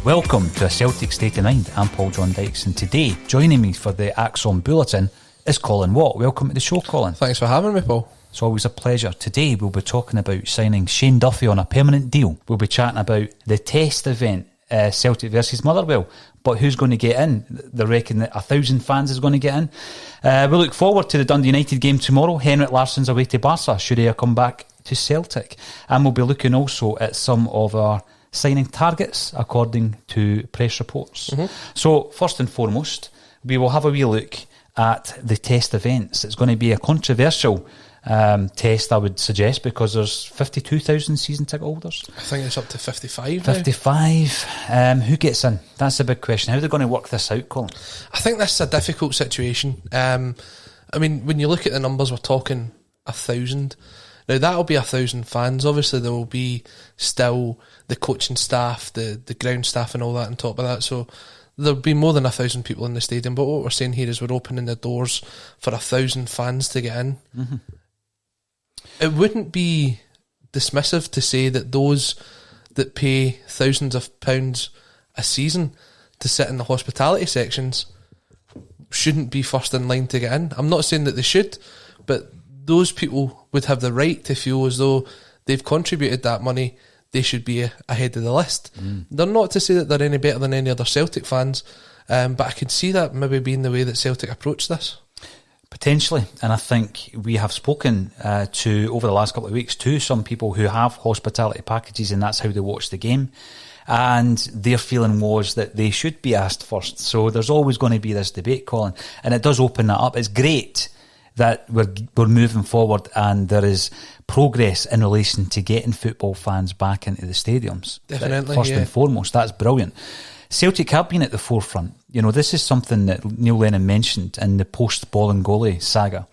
Welcome to a Celtic State of Mind. I'm Paul John Dykes, and today, joining me for the Axon Bulletin is Colin Watt. Welcome to the show, Colin. Thanks for having me, Paul. It's always a pleasure. Today we'll be talking about signing Shane Duffy on a permanent deal. We'll be chatting about the test event, Celtic versus Motherwell. But who's going to get in? They reckon that 1,000 fans is going to get in. We look forward to the Dundee United game tomorrow. Henrik Larsson's away to Barca, should he come back to Celtic. And we'll be looking also at some of our signing targets according to press reports. So first and foremost, we will have a wee look at the test events. It's going to be a controversial test, I would suggest, because there's 52,000 season ticket holders. I think it's up to 55 55. Who gets in? That's a big question. How are they going to work this out, Colin? I think this is a difficult situation. I mean, when you look at the numbers, we're talking 1,000. Now, that'll be 1,000 fans. Obviously, there will be still the coaching staff, the ground staff and all that on top of that. So there'll be more than 1,000 people in the stadium. But what we're saying here is we're opening the doors for 1,000 fans to get in. It wouldn't be dismissive to say that those that pay thousands of pounds a season to sit in the hospitality sections shouldn't be first in line to get in. I'm not saying that they should, but those people would have the right to feel as though they've contributed that money, they should be ahead of the list. They're not to say that they're any better than any other Celtic fans, but I can see that maybe being the way that Celtic approach this. Potentially, and I think we have spoken to, over the last couple of weeks, to some people who have hospitality packages, and that's how they watch the game. And their feeling was that they should be asked first. So there's always going to be this debate, Colin, and it does open that up. It's great that we're moving forward and there is progress in relation to getting football fans back into the stadiums. Definitely, first and foremost, that's brilliant. Celtic have been at the forefront. You know, this is something that Neil Lennon mentioned in the post-Bolingoli saga,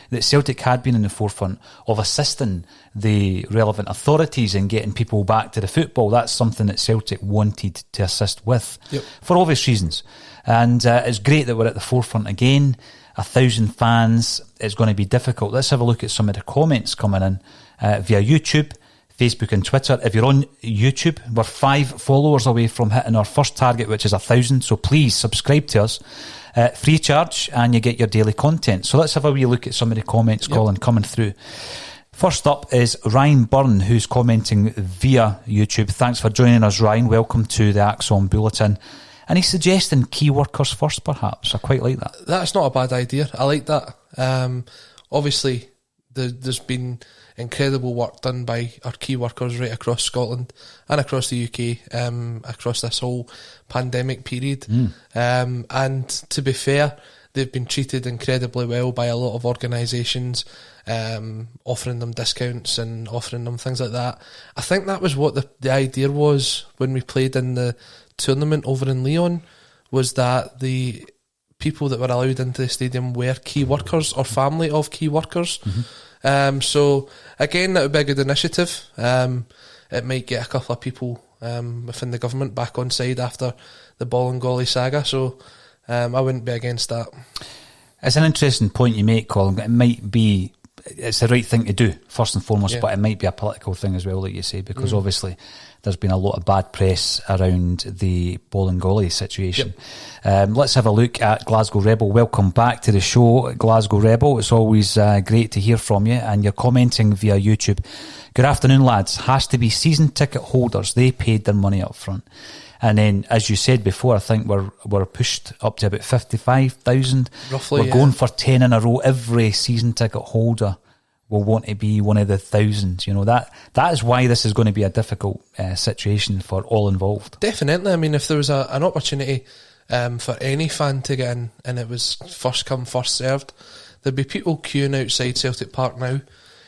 that Celtic had been in the forefront of assisting the relevant authorities in getting people back to the football. That's something that Celtic wanted to assist with, for obvious reasons. And it's great that we're at the forefront again. 1,000 fans, it's going to be difficult. Let's have a look at some of the comments coming in via YouTube, Facebook and Twitter. If you're on YouTube, we're 5 followers away from hitting our first target, which is 1,000. So please subscribe to us. Free charge, and you get your daily content. So let's have a wee look at some of the comments, Colin, coming through. First up is Ryan Byrne, who's commenting via YouTube. Thanks for joining us, Ryan. Welcome to the Axon Bulletin. And he's suggesting key workers first, perhaps. I quite like that. That's not a bad idea. I like that. Obviously, there's been incredible work done by our key workers right across Scotland and across the UK, across this whole pandemic period. And to be fair, they've been treated incredibly well by a lot of organisations, offering them discounts and offering them things like that. I think that was what the idea was when we played in the tournament over in Lyon, was that the people that were allowed into the stadium were key workers or family of key workers. So again, that would be a good initiative. It might get a couple of people within the government back on side after the Bolingoli saga, so I wouldn't be against that. It's an interesting point you make, Colin. It's the right thing to do, first and foremost, but it might be a political thing as well, like you say, because obviously there's been a lot of bad press around the Bolingoli situation. Let's have a look at Glasgow Rebel. Welcome back to the show, Glasgow Rebel. It's always great to hear from you, and you're commenting via YouTube. Good afternoon, lads. Has to be season ticket holders. They paid their money up front. And then, as you said before, I think we're pushed up to about 55,000. Roughly, we're going for 10 in a row. Every season ticket holder will want to be one of the thousands. You know, that is why this is going to be a difficult situation for all involved. Definitely. I mean, if there was an opportunity for any fan to get in and it was first come, first served, there'd be people queuing outside Celtic Park now,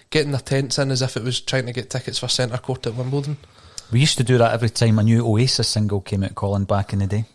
getting their tents in as if it was trying to get tickets for Centre Court at Wimbledon. We used to do that every time a new Oasis single came out, Colin, back in the day.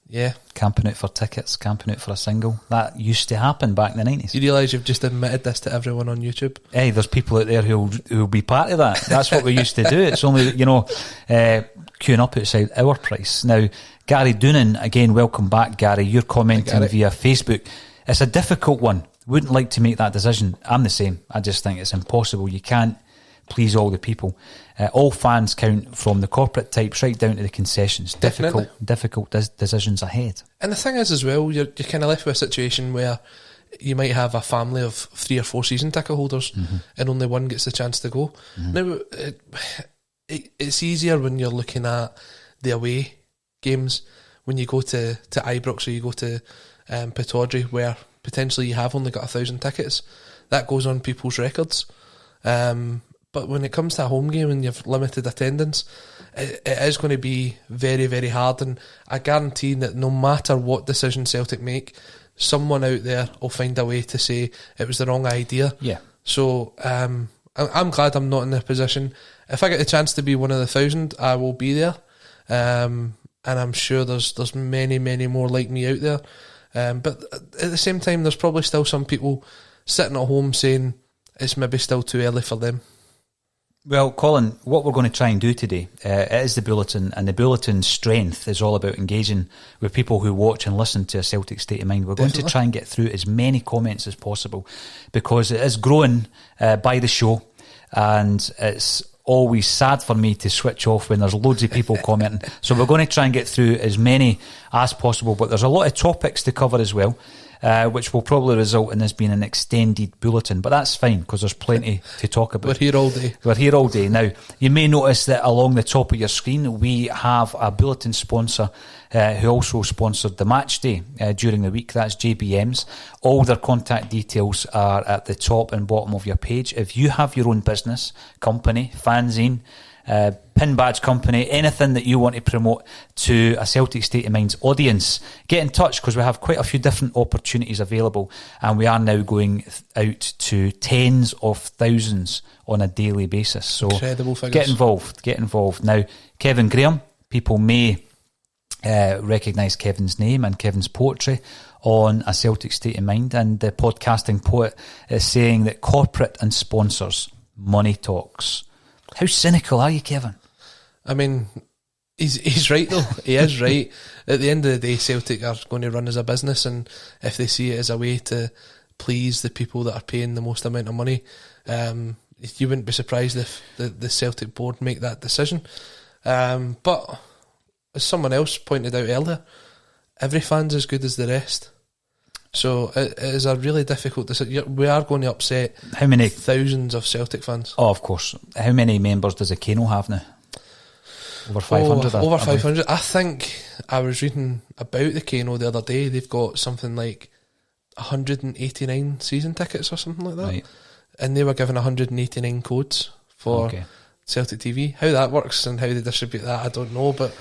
Yeah. Camping out for tickets, camping out for a single. That used to happen back in the 90s. You realise you've just admitted this to everyone on YouTube? Hey, there's people out there who'll be part of that. That's what we used to do. It's only, queuing up outside our price. Now, Gary Doonan, again, welcome back, Gary. You're commenting via Facebook. It's a difficult one. Wouldn't like to make that decision. I'm the same. I just think it's impossible. You can't please all the people. All fans count, from the corporate types right down to the concessions. Difficult decisions ahead. And the thing is as well, you're kind of left with a situation where you might have a family of 3 or 4 season ticket holders, and only one gets the chance to go. Now, it's easier when you're looking at the away games, when you go to Ibrox or you go to Pittodrie, where potentially you have only got 1,000 tickets. That goes on people's records. But when it comes to a home game and you've limited attendance, it is going to be very, very hard. And I guarantee that no matter what decision Celtic make, someone out there will find a way to say it was the wrong idea. Yeah. So I'm glad I'm not in their position. If I get the chance to be one of the 1,000, I will be there. And I'm sure there's many, many more like me out there. But at the same time, there's probably still some people sitting at home saying it's maybe still too early for them. Well, Colin, what we're going to try and do today, it is the Bulletin, and the Bulletin's strength is all about engaging with people who watch and listen to a Celtic State of Mind. We're going to try and get through as many comments as possible, because it is growing by the show, and it's always sad for me to switch off when there's loads of people commenting. So we're going to try and get through as many as possible, but there's a lot of topics to cover as well. Which will probably result in this being an extended bulletin, but that's fine because there's plenty to talk about. We're here all day. Now, you may notice that along the top of your screen we have a bulletin sponsor who also sponsored the match day during the week. That's JBM's. All their contact details are at the top and bottom of your page. If you have your own business, company, fanzine, pin badge company, anything that you want to promote to a Celtic State of Mind's audience, get in touch, because we have quite a few different opportunities available, and we are now going out to tens of thousands on a daily basis. So incredible figures. Get involved. Now, Kevin Graham, people may recognise Kevin's name and Kevin's poetry on a Celtic State of Mind, and the podcasting poet is saying that corporate and sponsors, money talks. How cynical are you, Kevin? I mean, he's right though. He is right. At the end of the day, Celtic are going to run as a business, and if they see it as a way to please the people that are paying the most amount of money, you wouldn't be surprised if the Celtic board make that decision. But as someone else pointed out earlier, every fan's as good as the rest. So it is a really difficult decision. We are going to upset how many thousands of Celtic fans. Oh, of course. How many members does Kano have now? Over 500? Over 500. I think I was reading about the Kano the other day. They've got something like 189 season tickets or something like that. Right. And they were given 189 codes for Celtic TV. How that works and how they distribute that, I don't know. But,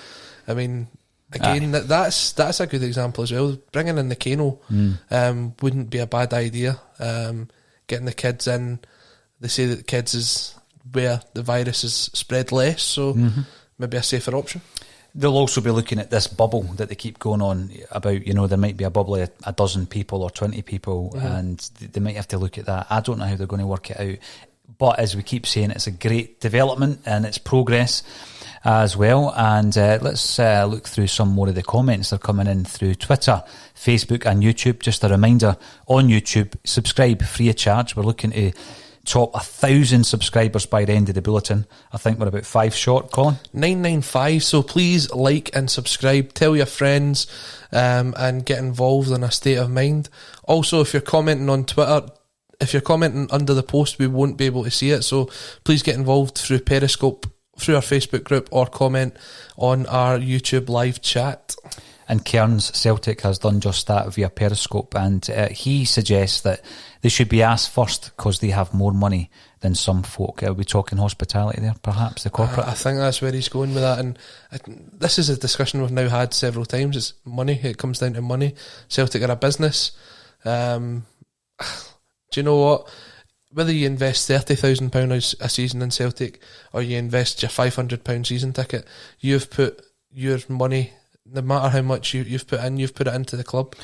I mean, again, that's a good example as well. Bringing in the Kano wouldn't be a bad idea. Getting the kids in, they say that the kids is where the virus is spread less, so maybe a safer option. They'll also be looking at this bubble that they keep going on about, there might be a bubble of a dozen people or 20 people, and they might have to look at that. I don't know how they're going to work it out. But as we keep saying, it's a great development and it's progress as well. And let's look through some more of the comments that are coming in through Twitter, Facebook and YouTube. Just a reminder, on YouTube, subscribe free of charge. We're looking to top 1,000 subscribers by the end of the bulletin. I think we're about 5 short, Colin. 995, so please like and subscribe, tell your friends, and get involved in a State of Mind. Also, if you're commenting on Twitter, if you're commenting under the post, we won't be able to see it, so please get involved through Periscope, through our Facebook group, or comment on our YouTube live chat. And Cairns Celtic has done just that via Periscope, and he suggests that they should be asked first because they have more money than some folk. Are we talking hospitality there, perhaps, the corporate? I think that's where he's going with that, and this is a discussion we've now had several times. It's money. It comes down to money. Celtic are a business. I do you know what? Whether you invest £30,000 a season in Celtic or you invest your £500 season ticket, you've put your money, no matter how much you've put in, you've put it into the club.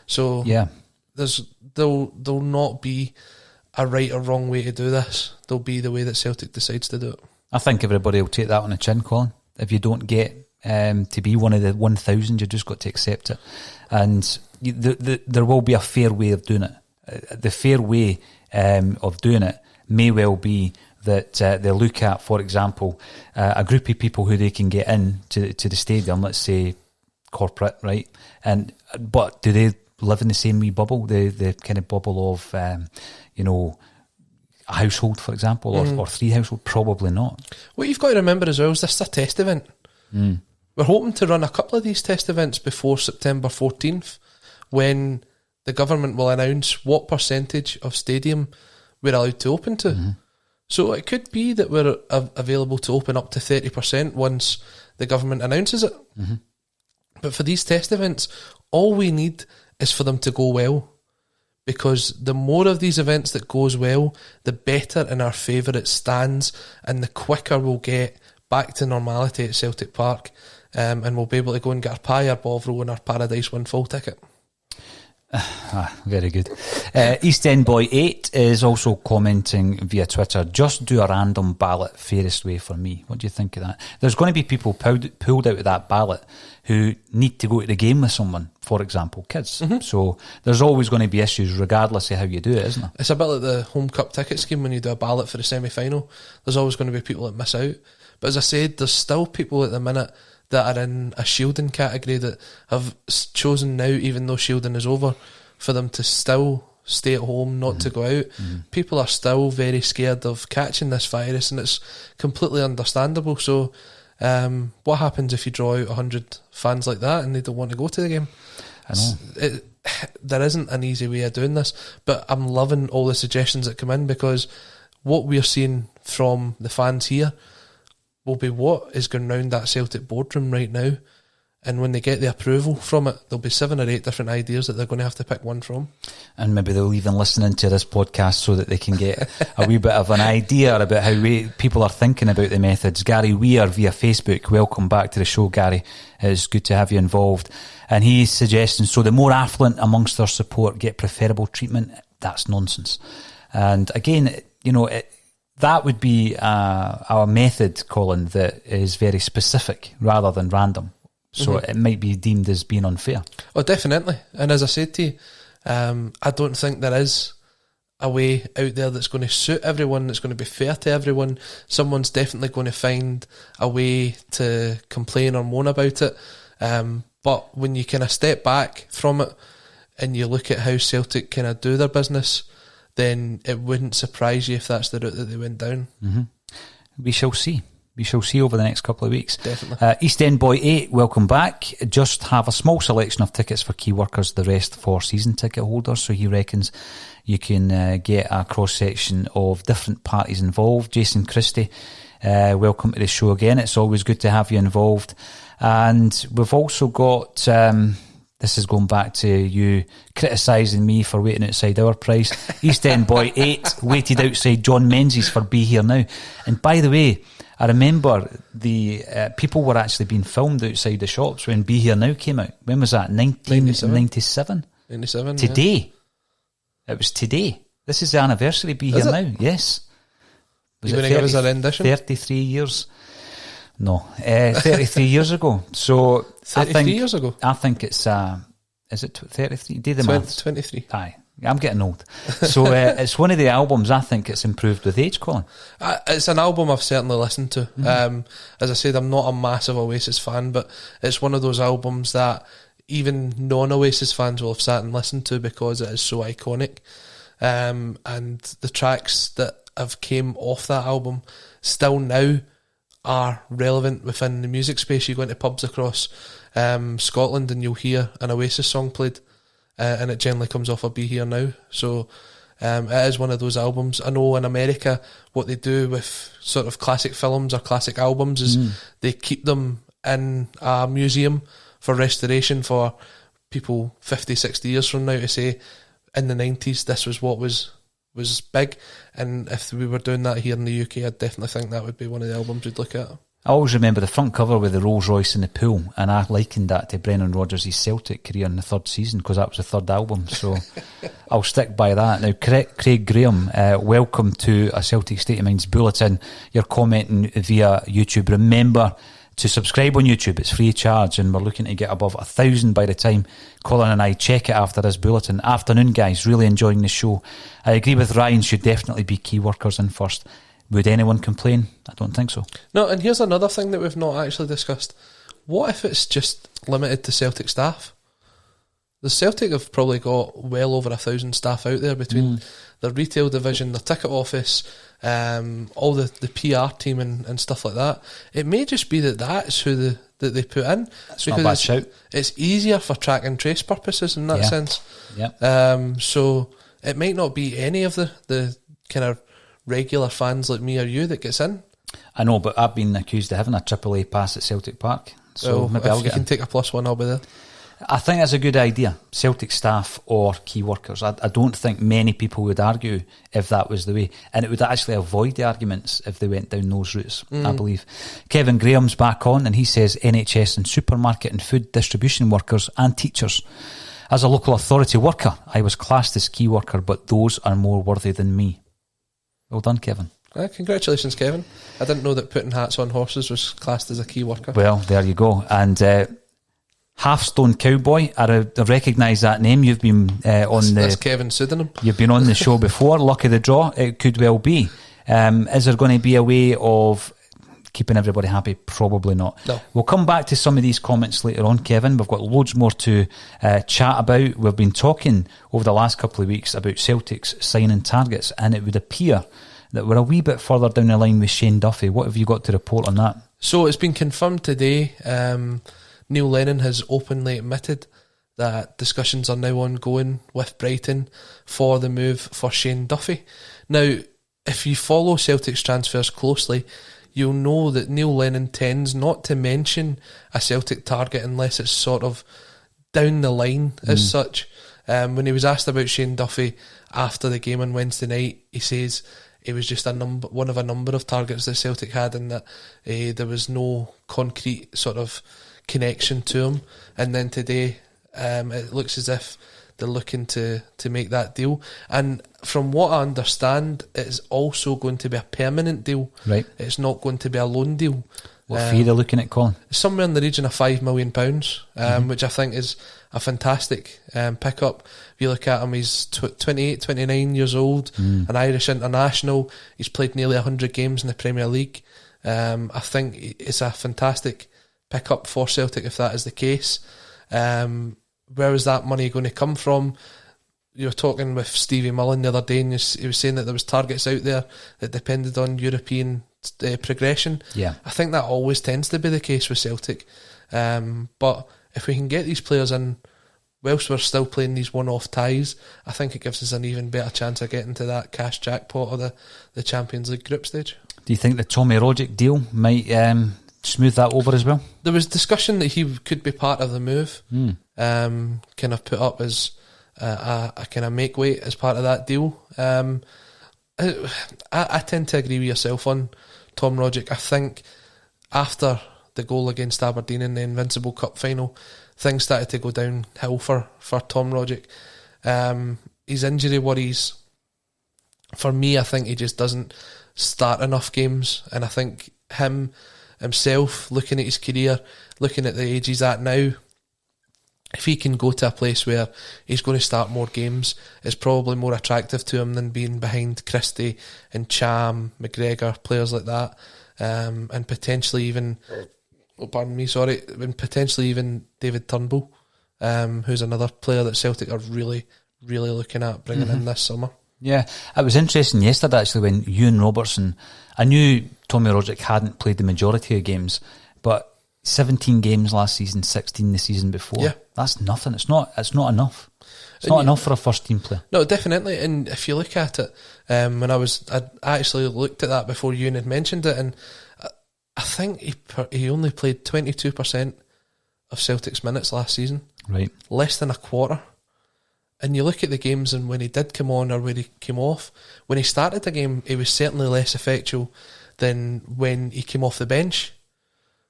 So yeah, there'll not be a right or wrong way to do this. There'll be the way that Celtic decides to do it. I think everybody will take that on the chin, Colin. If you don't get to be one of the 1,000, you just got to accept it. And there will be a fair way of doing it. The fair way of doing it may well be that they look at, for example, a group of people who they can get in to the stadium, let's say corporate, right? But do they live in the same wee bubble, the kind of bubble of, a household, for example, or three household? Probably not. What you've got to remember as well is this is a test event. We're hoping to run a couple of these test events before September 14th, when the government will announce what percentage of stadium we're allowed to open to. So it could be that we're available to open up to 30% once the government announces it. But for these test events, all we need is for them to go well. Because the more of these events that goes well, the better in our favour it stands, and the quicker we'll get back to normality at Celtic Park, and we'll be able to go and get our pie, our Bovril and our Paradise One full ticket. Very good. East End Boy 8 is also commenting via Twitter, just do a random ballot, fairest way for me. What do you think of that? There's going to be people pulled out of that ballot who need to go to the game with someone, for example, kids. So there's always going to be issues regardless of how you do it, isn't there? It's a bit like the home cup ticket scheme when you do a ballot for the semi-final. There's always going to be people that miss out. But as I said, there's still people at the minute that are in a shielding category that have chosen now, even though shielding is over, for them to still stay at home, not to go out. People are still very scared of catching this virus, and it's completely understandable. So what happens if you draw out 100 fans like that and they don't want to go to the game? I know. There isn't an easy way of doing this, but I'm loving all the suggestions that come in, because what we're seeing from the fans here will be what is going round that Celtic boardroom right now. And when they get the approval from it, there'll be 7 or 8 different ideas that they're going to have to pick one from. And maybe they'll even listen into this podcast so that they can get a wee bit of an idea about how people are thinking about the methods. Gary Weir via Facebook, welcome back to the show, Gary. It's good to have you involved. And he's suggesting, so the more affluent amongst their support get preferable treatment. That's nonsense. And again, that would be our method, Colin, that is very specific rather than random. So it might be deemed as being unfair. Oh, definitely. And as I said to you, I don't think there is a way out there that's going to suit everyone, that's going to be fair to everyone. Someone's definitely going to find a way to complain or moan about it. But when you kind of step back from it and you look at how Celtic kind of do their business, then it wouldn't surprise you if that's the route that they went down. We shall see. We shall see over the next couple of weeks. Definitely. East End Boy 8, welcome back. Just have a small selection of tickets for key workers, the rest for season ticket holders. So he reckons you can get a cross-section of different parties involved. Jason Christie, welcome to the show again. It's always good to have you involved. And we've also got... this is going back to you criticising me for waiting outside our price. East End Boy 8 waited outside John Menzies for Be Here Now. And by the way, I remember the people were actually being filmed outside the shops when Be Here Now came out. When was that? 1997? 97, today. Yeah. It was today. This is the anniversary of Be Here Now. Yes. Was you going to give us a rendition? 33 years. No, 33 years ago. So 33 years ago? I think it's, is it 33? Do the maths. 23. Aye. I'm getting old. So it's one of the albums I think it's improved with age, Colin. It's an album I've certainly listened to. As I said, I'm not a massive Oasis fan, but it's one of those albums that even non-Oasis fans will have sat and listened to because it is so iconic. And the tracks that have came off that album still now are relevant within the music space. You go into pubs across Scotland and you'll hear an Oasis song played. And it generally comes off of Be Here Now. So it is one of those albums. I know in America what they do with sort of classic films or classic albums is they keep them in a museum for restoration for people 50, 60 years from now to say in the 90s, this was what was big, and if we were doing that here in the UK, I definitely think that would be one of the albums we'd look at. I always remember the front cover with the Rolls Royce in the pool, and I likened that to Brendan Rodgers' Celtic career in the third season, because that was the third album, so I'll stick by that. Now, Craig Graham, welcome to a Celtic State of Mind's Bulletin. You're commenting via YouTube. Remember to subscribe on YouTube, it's free of charge, and we're looking to get above 1,000 by the time Colin and I check it after this bulletin. Afternoon, guys, really enjoying the show. I agree with Ryan, should definitely be key workers in first. Would anyone complain? I don't think so. No, and here's another thing that we've not actually discussed. What if it's just limited to Celtic staff? The Celtic have probably got well over 1,000 staff out there between their retail division, their ticket office, all the PR team and stuff like that. It may just be that's who that they put in. That's not a bad shout. It's easier for track and trace purposes in that sense. Yeah. So it might not be any of the kind of regular fans like me or you that gets in. I know, but I've been accused of having a AAA pass at Celtic Park, so maybe I'll get in. If you can take a +1, I'll be there. I think that's a good idea, Celtic staff or key workers. I don't think many people would argue if that was the way, and it would actually avoid the arguments if they went down those routes, I believe. Kevin Graham's back on, and he says NHS and supermarket and food distribution workers and teachers. As a local authority worker, I was classed as key worker, but those are more worthy than me. Well done, Kevin. Congratulations, Kevin. I didn't know that putting hats on horses was classed as a key worker. Well, there you go. And Halfstone Cowboy, I recognise that name. You've been that's Kevin's pseudonym. You've been on the show before. Luck of the draw, it could well be. Is there going to be a way of keeping everybody happy? Probably not. No. We'll come back to some of these comments later on, Kevin. We've got loads more to chat about. We've been talking over the last couple of weeks about Celtic's signing targets, and it would appear that we're a wee bit further down the line with Shane Duffy. What have you got to report on that? So it's been confirmed today. Neil Lennon has openly admitted that discussions are now ongoing with Brighton for the move for Shane Duffy. Now, if you follow Celtic's transfers closely, you'll know that Neil Lennon tends not to mention a Celtic target unless it's sort of down the line as such. When he was asked about Shane Duffy after the game on Wednesday night, he says it was just one of a number of targets that Celtic had, and that there was no concrete sort of connection to him. And then today, it looks as if they're looking to make that deal. And from what I understand, it's also going to be a permanent deal. Right. It's not going to be a loan deal. What fee are they looking at, Colin? Somewhere in the region of £5 million, which I think is a fantastic pickup. If you look at him, he's 28, 29 years old, an Irish international. He's played nearly 100 games in the Premier League. I think it's a fantastic pickup for Celtic if that is the case. Where is that money going to come from? You were talking with Stevie Mullen the other day, and he was saying that there was targets out there that depended on European progression. Yeah, I think that always tends to be the case with Celtic. But if we can get these players in whilst we're still playing these one-off ties, I think it gives us an even better chance of getting to that cash jackpot or the Champions League group stage. Do you think the Tommy Rogic deal might smooth that over as well? There was discussion that he could be part of the move, kind of put up as a kind of make weight as part of that deal. I tend to agree with yourself on Tom Rogic. I think after the goal against Aberdeen in the Invincible Cup final, things started to go downhill for Tom Rogic. His injury worries, for me, I think he just doesn't start enough games, and I think himself, looking at his career, looking at the age he's at now, if he can go to a place where he's going to start more games, it's probably more attractive to him than being behind Christie and Cham, McGregor, players like that, and potentially even, and potentially even David Turnbull, who's another player that Celtic are really, really looking at bringing in this summer. Yeah, it was interesting yesterday actually when Ewan Robertson, I knew Tommy Rogic hadn't played the majority of games, but 17 games last season, 16 the season before. Yeah. That's nothing. It's not enough. It's not enough for a first team player. No, definitely. And if you look at it, when I actually looked at that before Ewan had mentioned it, and I think he only played 22% of Celtic's minutes last season. Right. Less than a quarter. And you look at the games, and when he did come on or when he came off, when he started the game, he was certainly less effectual than when he came off the bench.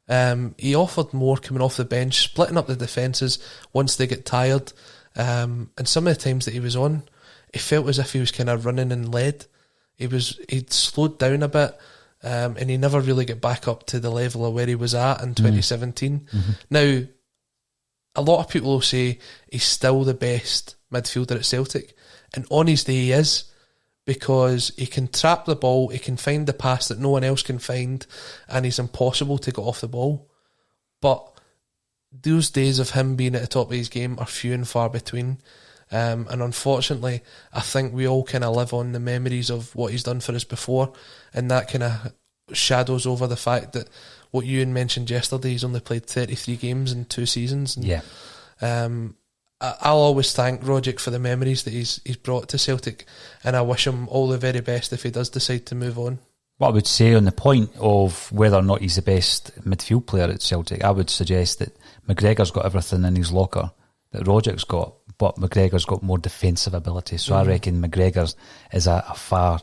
He offered more coming off the bench, splitting up the defences once they get tired. And some of the times that he was on, it felt as if he was kind of running in lead. He'd slowed down a bit, and he never really got back up to the level of where he was at in 2017. Now, a lot of people will say he's still the best midfielder at Celtic, and on his day he is, because he can trap the ball, he can find the pass that no one else can find, and he's impossible to get off the ball. But those days of him being at the top of his game are few and far between, and unfortunately I think we all kind of live on the memories of what he's done for us before, and that kind of shadows over the fact that what Ewan mentioned yesterday, he's only played 33 games in 2 seasons. And, I'll always thank Rogic for the memories that he's brought to Celtic, and I wish him all the very best if he does decide to move on. What I would say on the point of whether or not he's the best midfield player at Celtic, I would suggest that McGregor's got everything in his locker that Rogic's got, but McGregor's got more defensive ability. So I reckon McGregor is a far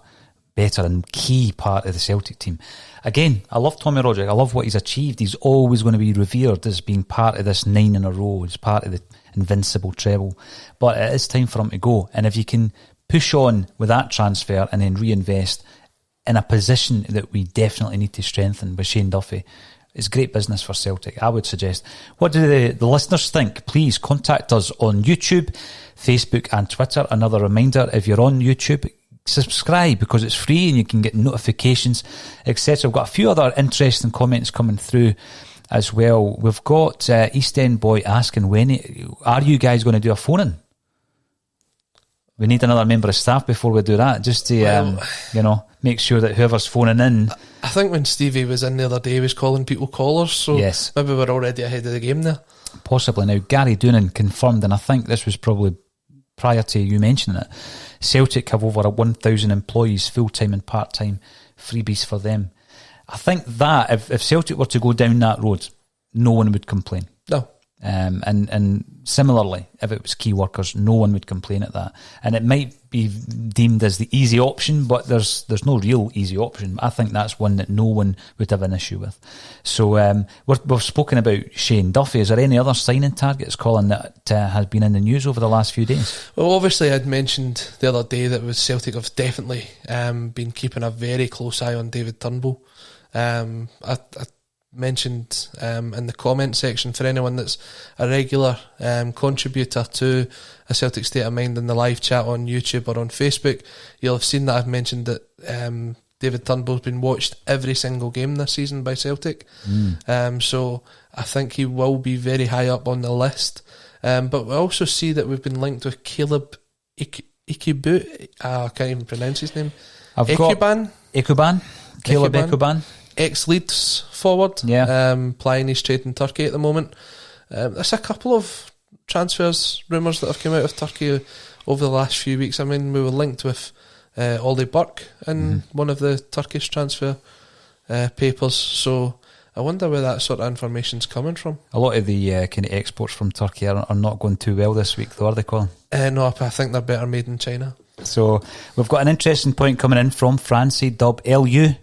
better and key part of the Celtic team. Again, I love Tommy Rogic. I love what he's achieved. He's always going to be revered as being part of this 9 in a row, as part of the invincible treble. But it is time for him to go. And if you can push on with that transfer and then reinvest in a position that we definitely need to strengthen with Shane Duffy, it's great business for Celtic, I would suggest. What do the listeners think? Please contact us on YouTube, Facebook and Twitter. Another reminder, if you're on YouTube, subscribe, because it's free and you can get notifications, etc. We've got a few other interesting comments coming through as well. We've got East End Boy asking, when are you guys going to do a phone-in? We need another member of staff before we do that, just to make sure that whoever's phoning in. I think when Stevie was in the other day, he was calling people callers, so yes, maybe we're already ahead of the game there. Possibly. Now, Gary Doonan confirmed, and I think this was probably prior to you mentioning it, Celtic have over 1,000 employees, full-time and part-time, freebies for them. I think that if Celtic were to go down that road, no one would complain. No. And similarly, if it was key workers, no one would complain at that. And it might be deemed as the easy option, but there's no real easy option. I think that's one that no one would have an issue with. So we've spoken about Shane Duffy. Is there any other signing targets, Colin, that has been in the news over the last few days? Well, obviously I'd mentioned the other day that Celtic have definitely been keeping a very close eye on David Turnbull. I mentioned in the comment section, for anyone that's a regular contributor to a Celtic State of Mind in the live chat on YouTube or on Facebook, you'll have seen that I've mentioned that David Turnbull's been watched every single game this season by Celtic. So I think he will be very high up on the list. But we also see that we've been linked with Caleb Ikibu. I can't even pronounce his name. Ekuban. Caleb Ekuban. Ex-Leeds forward, plying his trade in Turkey at the moment. There's a couple of transfers, rumours that have come out of Turkey over the last few weeks. I mean, we were linked with Ollie Burke in one of the Turkish transfer papers, so I wonder where that sort of information's coming from. A lot of the kind of exports from Turkey are not going too well this week, though, are they, Colin? No, I think they're better made in China. So we've got an interesting point coming in from Francie Dub LU.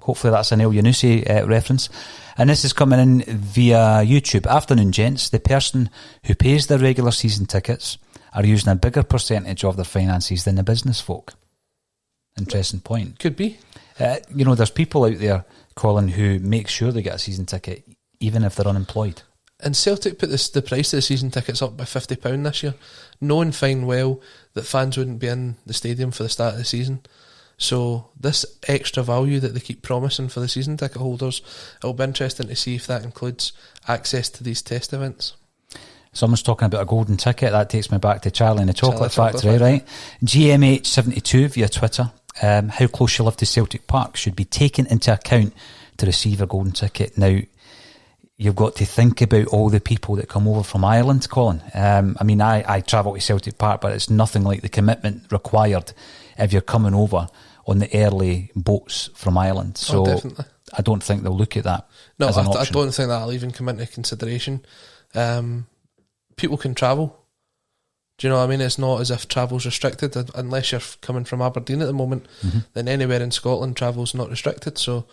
Hopefully that's an El Yunusi reference. And this is coming in via YouTube. Afternoon, gents. The person who pays their regular season tickets are using a bigger percentage of their finances than the business folk. Interesting point. Could be. There's people out there, Colin, who make sure they get a season ticket even if they're unemployed. And Celtic put the price of the season tickets up by £50 this year, knowing fine well that fans wouldn't be in the stadium for the start of the season. So this extra value that they keep promising for the season ticket holders, it'll be interesting to see if that includes access to these test events. Someone's talking about a golden ticket. That takes me back to Charlie and the Chocolate Factory, right? GMH72 via Twitter. How close you live to Celtic Park should be taken into account to receive a golden ticket. Now, you've got to think about all the people that come over from Ireland, Colin. I travel to Celtic Park, but it's nothing like the commitment required if you're coming over on the early boats from Ireland. So definitely. I don't think they'll look at that as an option. I don't think that'll even come into consideration. People can travel Do you know what I mean? It's not as if travel's restricted, unless you're coming from Aberdeen at the moment. Then anywhere in Scotland, travel's not restricted. So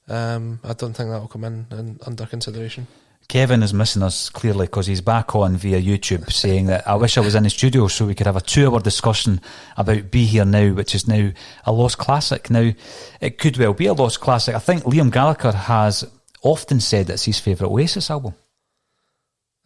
I don't think that will come in under consideration. Kevin is missing us clearly because he's back on via YouTube saying that I wish I was in the studio so we could have a 2-hour discussion about Be Here Now, which is now a lost classic. Now, it could well be a lost classic. I think Liam Gallagher has often said it's his favourite Oasis album.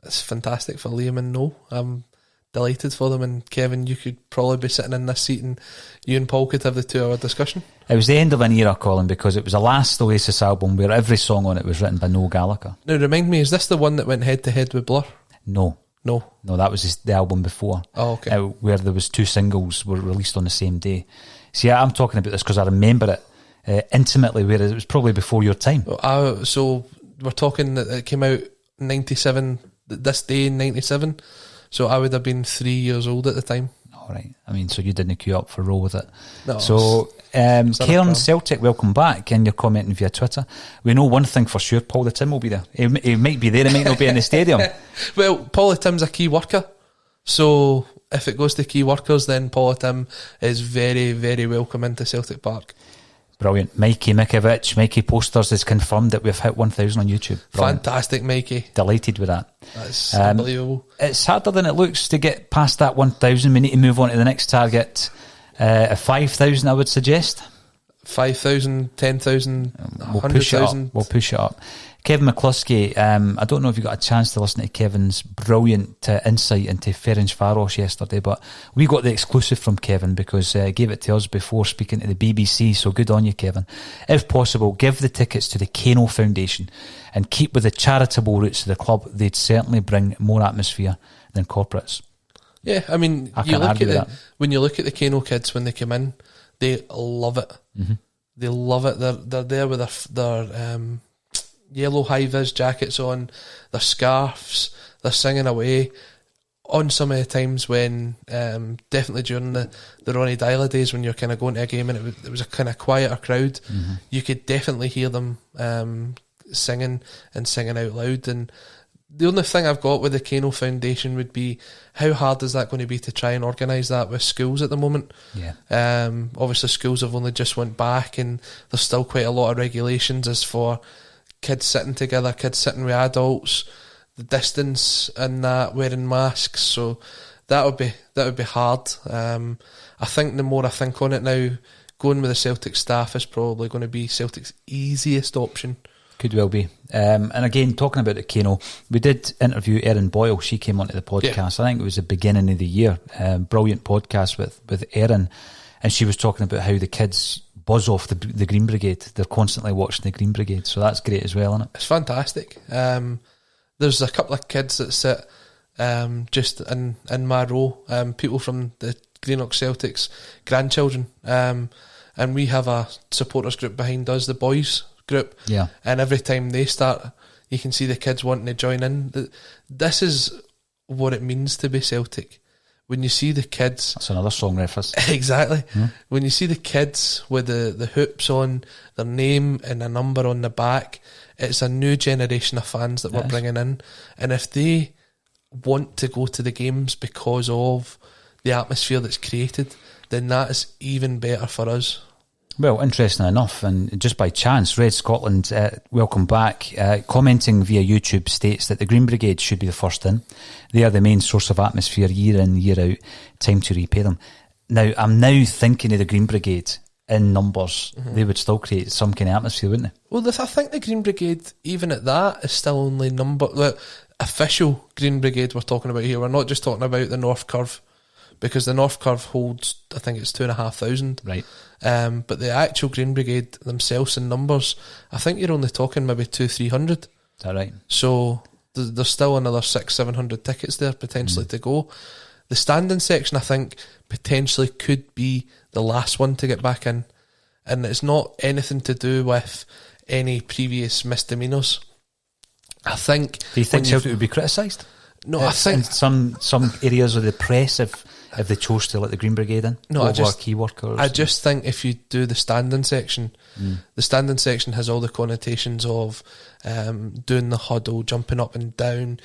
It's fantastic for Liam and Noel. I'm delighted for them, and Kevin, you could probably be sitting in this seat and you and Paul could have the 2-hour discussion. It was the end of an era, Colin, because it was the last Oasis album where every song on it was written by Noel Gallagher. Now remind me, is this the one that went head to head with Blur? No, that was the album before. Oh, okay. Where there was 2 singles were released on the same day. See, I'm talking about this because I remember it intimately, whereas it was probably before your time. So we're talking that it came out 97, this day in 97. So I would have been 3 years old at the time. All right. I mean, so you didn't queue up for a roll with it. No. So, Cairn Celtic, welcome back, and you're commenting via Twitter. We know one thing for sure, Paul the Tim will be there. He might be there, he might not be in the stadium. Well, Paul the Tim's a key worker. So if it goes to key workers, then Paul the Tim is very, very welcome into Celtic Park. Brilliant. Mikey Posters has confirmed that we've hit 1,000 on YouTube. Brilliant. Fantastic, Mikey. Delighted with that. That's unbelievable. It's harder than it looks to get past that 1,000. We need to move on to the next target. 5,000, I would suggest. 5,000, 10,000, 100,000. We'll push it up. Kevin McCluskey, I don't know if you got a chance to listen to Kevin's brilliant insight into Ferencváros yesterday, but we got the exclusive from Kevin because he gave it to us before speaking to the BBC, so good on you, Kevin. If possible, give the tickets to the Kano Foundation and keep with the charitable roots of the club. They'd certainly bring more atmosphere than corporates. Yeah, I mean, when you look at the Kano kids when they come in, they love it. Mm-hmm. They love it. They're there with their yellow high-vis jackets on, their scarves, they're singing away. On some of the times when, definitely during the Ronnie Dyla days when you're kind of going to a game and it was a kind of quieter crowd, you could definitely hear them singing out loud. And the only thing I've got with the Kano Foundation would be how hard is that going to be to try and organise that with schools at the moment? Yeah. Obviously schools have only just went back and there's still quite a lot of regulations as for kids sitting together, kids sitting with adults, the distance and that, wearing masks. So that would be hard. I think the more I think on it now, going with the Celtic staff is probably going to be Celtic's easiest option. Could well be. And again, talking about the Kano, we did interview Erin Boyle. She came onto the podcast. Yeah. I think it was the beginning of the year. Brilliant podcast with Erin. And she was talking about how the kids buzz off the Green Brigade. They're constantly watching the Green Brigade. So that's great as well, isn't it? It's fantastic. There's a couple of kids that sit just in my row. People from the Greenock Celtics, grandchildren. And we have a supporters group behind us, the boys group. Yeah. And every time they start, you can see the kids wanting to join in. This is what it means to be Celtic. When you see the kids... That's another song reference. Exactly. When you see the kids with the hoops on, their name and a number on the back, it's a new generation of fans that we're bringing in. And if they want to go to the games because of the atmosphere that's created, then that is even better for us. Well, interesting enough, and just by chance, Red Scotland, welcome back, commenting via YouTube states that the Green Brigade should be the first in. They are the main source of atmosphere year in, year out. Time to repay them. Now, I'm now thinking of the Green Brigade in numbers. They would still create some kind of atmosphere, wouldn't they? Well, I think the Green Brigade, even at that, is still only official Green Brigade we're talking about here. We're not just talking about the North Curve, because the North Curve holds, I think it's 2,500. Right. But the actual Green Brigade themselves in numbers, I think you're only talking maybe 200-300. Is that right? So there's still another 600-700 tickets there potentially to go. The standing section, I think, potentially could be the last one to get back in. And it's not anything to do with any previous misdemeanours. I think... Do you think Celtic would be criticised? No, I think... In some areas of the press, if they chose to let the Green Brigade in? No, over key workers? I just think if you do the standing section, the standing section has all the connotations of doing the huddle, jumping up and down,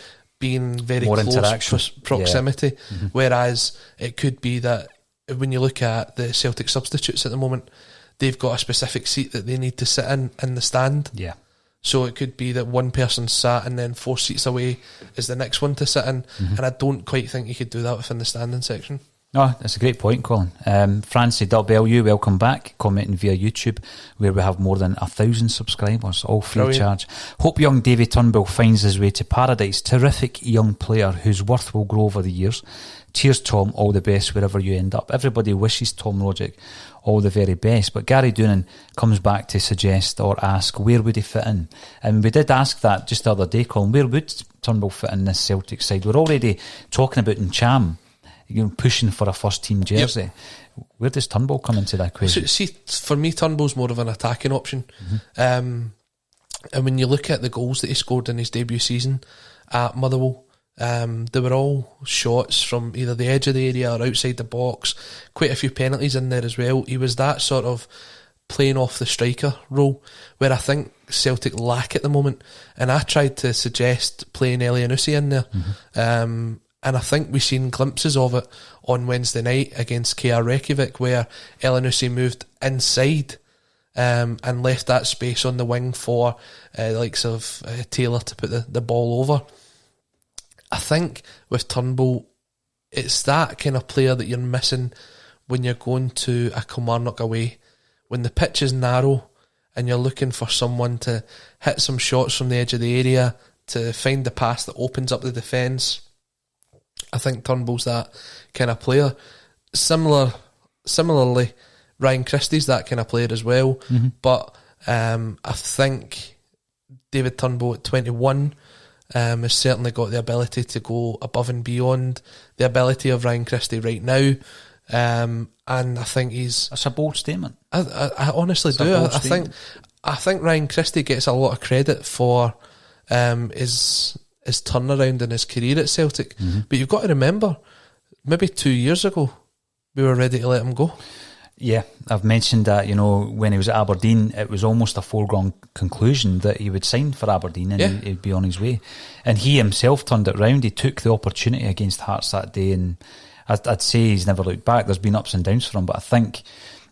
being very More close interaction. proximity, whereas it could be that when you look at the Celtic substitutes at the moment, they've got a specific seat that they need to sit in the stand. Yeah. So it could be that one person sat and then 4 seats away is the next one to sit in, and I don't quite think you could do that within the standing section. Oh, that's a great point, Colin. Francie WLU, welcome back, commenting via YouTube, where we have more than 1,000 subscribers, all free of charge. Hope young Davy Turnbull finds his way to paradise. Terrific young player whose worth will grow over the years. Cheers, Tom. All the best wherever you end up. Everybody wishes Tom Rogic all the very best. But Gary Doonan comes back to suggest or ask, where would he fit in? And we did ask that just the other day, Colin. Where would Turnbull fit in this Celtic side? We're already talking about Ncham, pushing for a first team jersey. Yep. Where does Turnbull come into that equation? See, for me, Turnbull's more of an attacking option. And when you look at the goals that he scored in his debut season at Motherwell, they were all shots from either the edge of the area or outside the box. Quite a few penalties in there as well. He was that sort of playing off the striker role, where I think Celtic lack at the moment. And I tried to suggest playing Elianusi in there. And I think we've seen glimpses of it on Wednesday night against KR Reykjavik, where Elianusi moved inside and left that space on the wing for the likes of Taylor to put the ball over. I think with Turnbull, it's that kind of player that you're missing when you're going to a Kilmarnock away. When the pitch is narrow and you're looking for someone to hit some shots from the edge of the area, to find the pass that opens up the defence, I think Turnbull's that kind of player. Similarly, Ryan Christie's that kind of player as well. But I think David Turnbull at 21 has certainly got the ability to go above and beyond the ability of Ryan Christie right now. And I think That's a bold statement. I honestly do. I think Ryan Christie gets a lot of credit for his turnaround in his career at Celtic. But you've got to remember, maybe 2 years ago, we were ready to let him go. Yeah, I've mentioned that, when he was at Aberdeen, it was almost a foregone conclusion that he would sign for Aberdeen and he'd be on his way. And he himself turned it round. He took the opportunity against Hearts that day, and I'd say he's never looked back. There's been ups and downs for him, but I think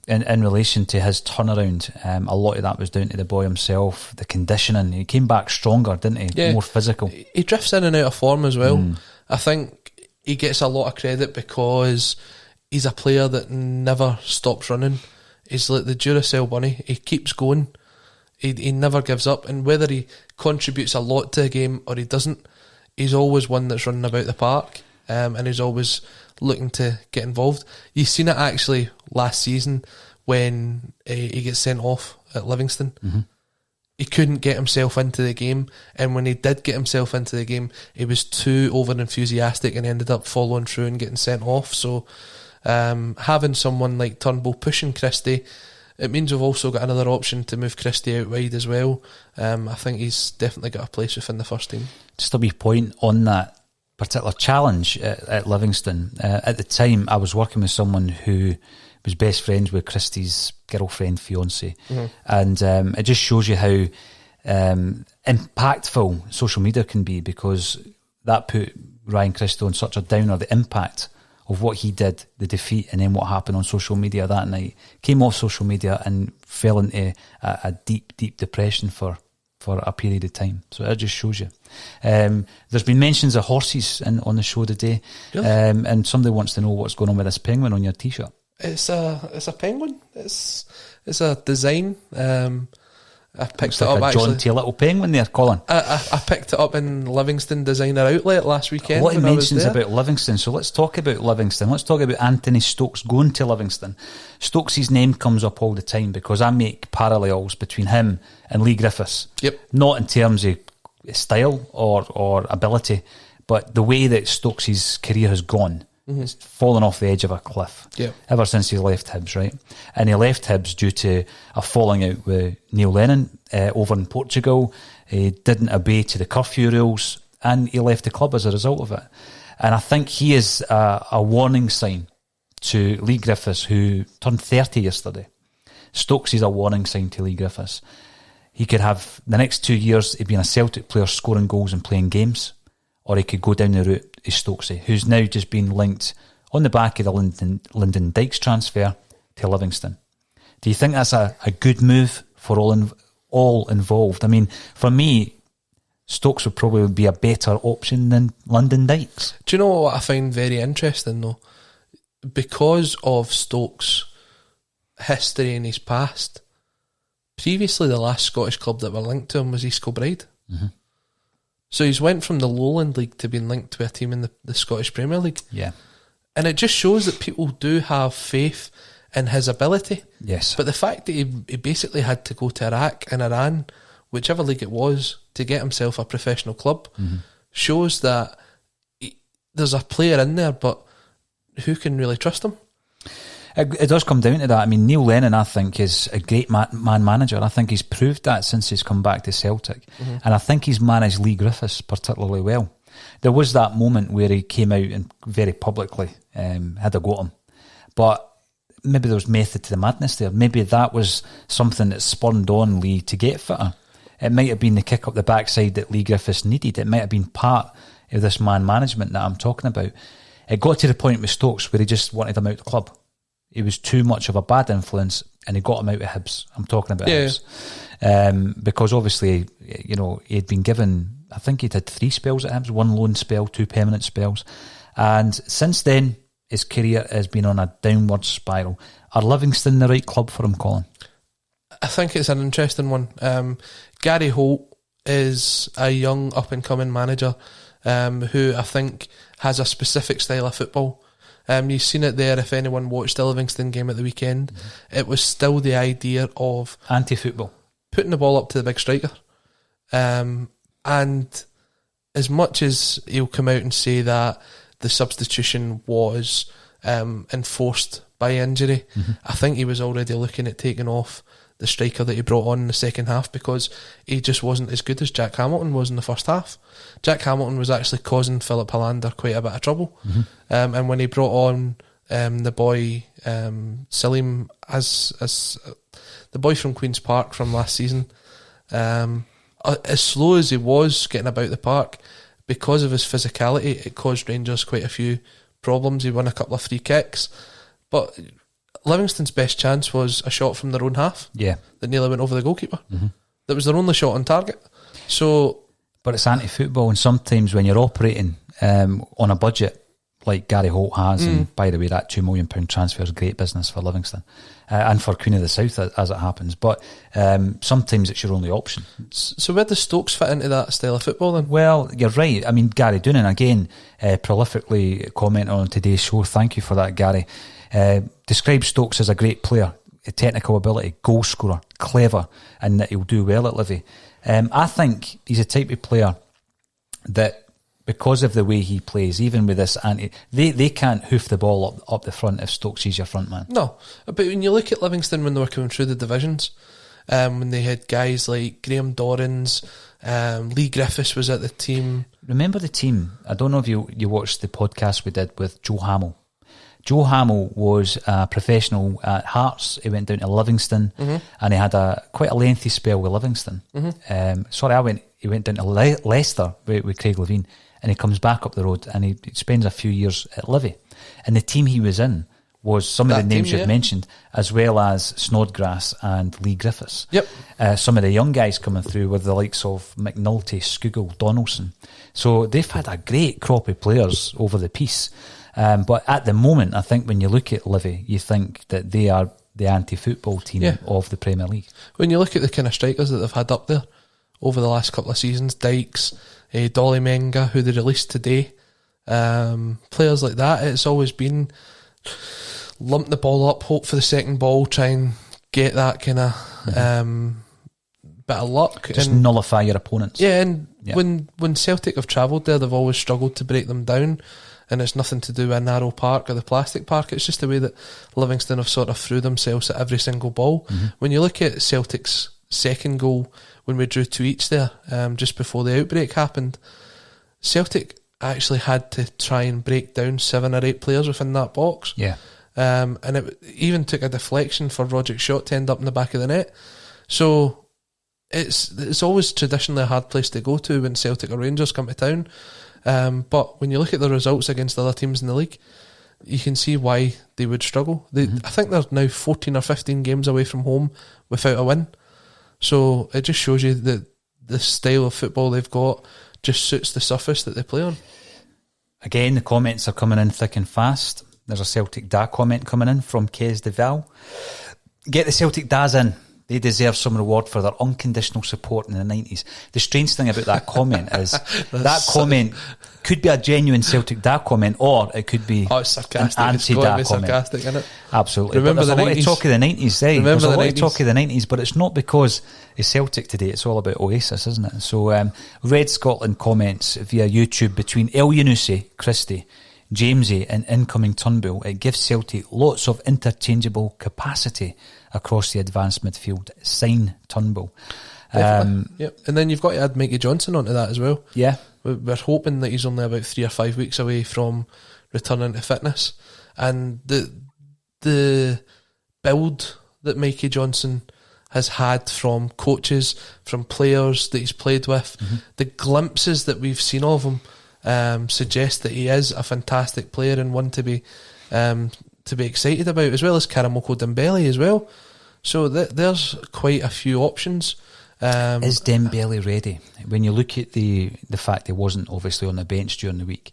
in relation to his turnaround, a lot of that was down to the boy himself, the conditioning. He came back stronger, didn't he? Yeah. More physical. He drifts in and out of form as well. I think he gets a lot of credit because he's a player that never stops running. He's like the Duracell bunny. He keeps going. He never gives up. And whether he contributes a lot to a game or he doesn't, he's always one that's running about the park, and he's always looking to get involved. You've seen it actually last season when he gets sent off at Livingston. He couldn't get himself into the game, and when he did get himself into the game, he was too over enthusiastic and ended up following through and getting sent off. So having someone like Turnbull pushing Christie, it means we've also got another option to move Christie out wide as well. I think he's definitely got a place within the first team. Just a wee point on that particular challenge at Livingston. At the time, I was working with someone who was best friends with Christie's girlfriend, fiance, and it just shows you how impactful social media can be, because that put Ryan Christie on such a downer. The impact of what he did, the defeat, and then what happened on social media that night. Came off social media and fell into a deep, deep depression for a period of time. So it just shows you. There's been mentions of horses on the show today, and somebody wants to know what's going on with this penguin on your t-shirt. It's a penguin. It's a design. I picked it up a actually. John T. Little penguin there, Colin. I picked it up in Livingston Designer Outlet last weekend. A lot of mentions about Livingston, so let's talk about Livingston. Let's talk about Anthony Stokes going to Livingston. Stokes' name comes up all the time because I make parallels between him and Lee Griffiths. Yep. Not in terms of style or ability, but the way that Stokes' career has gone. It's fallen off the edge of a cliff ever since he left Hibs, right? And he left Hibs due to a falling out with Neil Lennon over in Portugal. He didn't obey to the curfew rules, and he left the club as a result of it. And I think he is a warning sign to Lee Griffiths, who turned 30 yesterday. Stokes is a warning sign to Lee Griffiths. He could have the next 2 years, he'd been a Celtic player scoring goals and playing games, or he could go down the route of Stokesy, who's now just been linked on the back of the Lyndon Dykes transfer to Livingston. Do you think that's a good move for all involved? I mean, for me, Stokes would probably be a better option than Lyndon Dykes. Do you know what I find very interesting though? Because of Stokes' history in his past, previously the last Scottish club that were linked to him was East Kilbride. Mm-hmm. So he's went from the Lowland League to being linked to a team in the Scottish Premier League. Yeah. And it just shows that people do have faith in his ability. Yes. But the fact that he basically had to go to Iraq and Iran, whichever league it was, to get himself a professional club, shows that there's a player in there, but who can really trust him? It does come down to that. I mean, Neil Lennon, I think, is a great man manager. I think he's proved that since he's come back to Celtic. And I think he's managed Lee Griffiths particularly well. There was that moment where he came out and very publicly had a go at him. But maybe there was method to the madness there. Maybe that was something that spurred on Lee to get fitter. It might have been the kick up the backside that Lee Griffiths needed. It might have been part of this man management that I'm talking about. It got to the point with Stokes where he just wanted him out of the club. He was too much of a bad influence and he got him out of Hibs. I'm talking about Hibs. Because obviously, you know, he had been given, I think he'd had 3 spells at Hibs, 1 loan spell, 2 permanent spells. And since then, his career has been on a downward spiral. Are Livingston the right club for him, Colin? I think it's an interesting one. Gary Holt is a young up-and-coming manager who I think has a specific style of football. You've seen it there if anyone watched the Livingston game at the weekend. It was still the idea of anti-football, putting the ball up to the big striker. And as much as he'll come out and say that the substitution was enforced by injury, I think he was already looking at taking off the striker that he brought on in the second half because he just wasn't as good as Jack Hamilton was in the first half. Jack Hamilton was actually causing Philip Hollander quite a bit of trouble. And when he brought on the boy Salim as the boy from Queen's Park from last season, as slow as he was getting about the park, because of his physicality, it caused Rangers quite a few problems. He won a couple of free kicks, but Livingston's best chance was a shot from their own half. Yeah, that nearly went over the goalkeeper. That was their only shot on target. So, but it's anti-football, and sometimes when you're operating on a budget like Gary Holt has, and by the way, that £2 million transfer is great business for Livingston and for Queen of the South as it happens. But sometimes it's your only option. So where does Stokes fit into that style of football then? Well, you're right. I mean, Gary Doonan again prolifically commented on today's show. Thank you for that, Gary. Describes Stokes as a great player, a technical ability, goal scorer, clever, and that he'll do well at Livy. I think he's a type of player that, because of the way he plays, even with this they can't hoof the ball up the front if Stokes is your front man. No, but when you look at Livingston when they were coming through the divisions, when they had guys like Graham Dorrans, Lee Griffiths was at the team. Remember the team? I don't know if you watched the podcast we did with Joe Hamill. Joe Hamill was a professional at Hearts. He went down to Livingston, and he had quite a lengthy spell with Livingston. He went down to Leicester with Craig Levine, and he comes back up the road and he spends a few years at Livy. And the team he was in was some of the names you've mentioned, as well as Snodgrass and Lee Griffiths. Yep. Some of the young guys coming through were the likes of McNulty, Skugel, Donaldson. So they've had a great crop of players over the piece. But at the moment, I think when you look at Livy, you think that they are the anti-football team of the Premier League. When you look at the kind of strikers that they've had up there over the last couple of seasons, Dykes, Dolly Menga, who they released today, players like that, it's always been lump the ball up, hope for the second ball, try and get that kind of bit of luck. Just nullify your opponents. Yeah, and when Celtic have travelled there, they've always struggled to break them down. And it's nothing to do with a narrow park or the plastic park. It's just the way that Livingston have sort of threw themselves at every single ball. When you look at Celtic's second goal, when we drew 2 each there, just before the outbreak happened, Celtic actually had to try and break down 7 or 8 players within that box. Yeah. And it even took a deflection for Roderick's shot to end up in the back of the net. So it's always traditionally a hard place to go to when Celtic or Rangers come to town. But when you look at the results against other teams in the league, you can see why they would struggle. I think they're now 14 or 15 games away from home without a win. So it just shows you that the style of football they've got just suits the surface that they play on. Again, the comments are coming in thick and fast. There's a Celtic Da comment coming in from Kez de Val. Get the Celtic Das in. They deserve some reward for their unconditional support in the 90s. The strange thing about that comment is that comment could be a genuine Celtic Da comment, or it could be it's sarcastic. An anti-Da comment. Sarcastic, isn't it? Absolutely. Remember but there's a lot of talk of the 90s, eh? There's a lot of talk of the 90s, but it's not because it's Celtic today. It's all about Oasis, isn't it? So, Red Scotland comments via YouTube between El Yunusi, Christie, Jamesy and incoming Turnbull. It gives Celtic lots of interchangeable capacity across the advanced midfield. Sign Turnbull. Yep. And then you've got to add Mikey Johnson onto that as well. Yeah. We're hoping that he's only about 3 or 5 weeks away from returning to fitness. And the build that Mikey Johnson has had from coaches, from players that he's played with, the glimpses that we've seen of him suggest that he is a fantastic player and one to be excited about, as well as Karamoko Dembele as well. So there's quite a few options. Is Dembele ready? When you look at the fact he wasn't obviously on the bench during the week,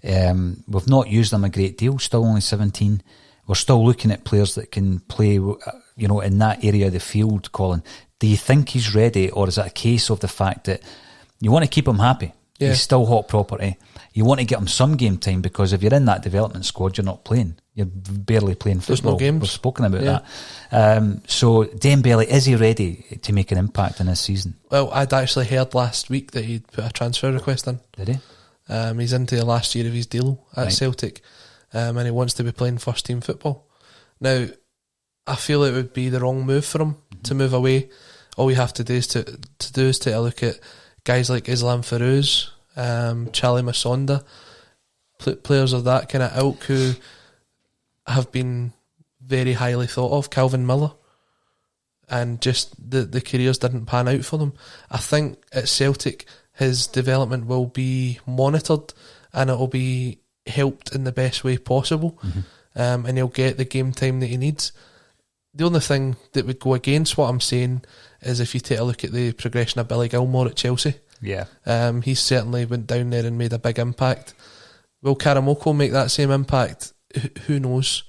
we've not used him a great deal. Still only 17. We're still looking at players that can play, in that area of the field. Colin, do you think he's ready, or is it a case of the fact that you want to keep him happy? Yeah. He's still hot property. You want to get him some game time, because if you're in that development squad, you're not playing. You're barely playing football. There's no games. We've spoken about that. So Dembele, is he ready to make an impact in this season? Well, I'd actually heard last week that he'd put a transfer request in. Did he? He's into the last year of his deal at Celtic, and he wants to be playing first team football. Now, I feel it would be the wrong move for him to move away. All we have to do is to take a look at guys like Islam Feruz, Charlie Masonda, players of that kind of ilk who have been very highly thought of, Calvin Miller, and just the careers didn't pan out for them. I think at Celtic his development will be monitored and it will be helped in the best way possible, and he'll get the game time that he needs. The only thing that would go against what I'm saying is if you take a look at the progression of Billy Gilmore at Chelsea. Yeah. He certainly went down there and made a big impact. Will Karamoko make that same impact? Who knows?